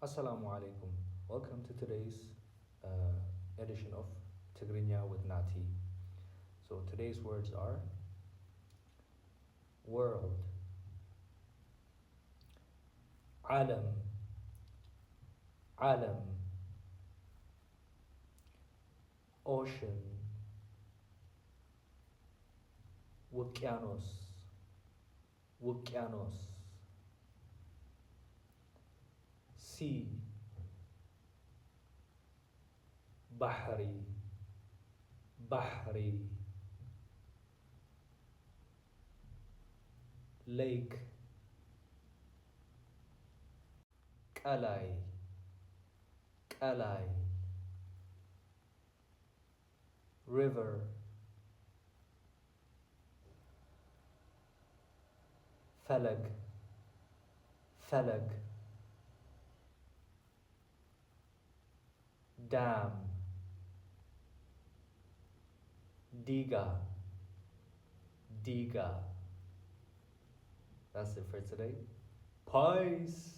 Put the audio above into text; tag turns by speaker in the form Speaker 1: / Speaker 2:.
Speaker 1: Assalamu alaikum. Welcome to today's edition of Tigrinya with Nati. So today's words are world, alam, alam, ocean, wukianos, wukianos, sea, bahri, bahri, lake, kalai, kalai, river, falag, falag, dam, diga, diga. That's it for today. Peace.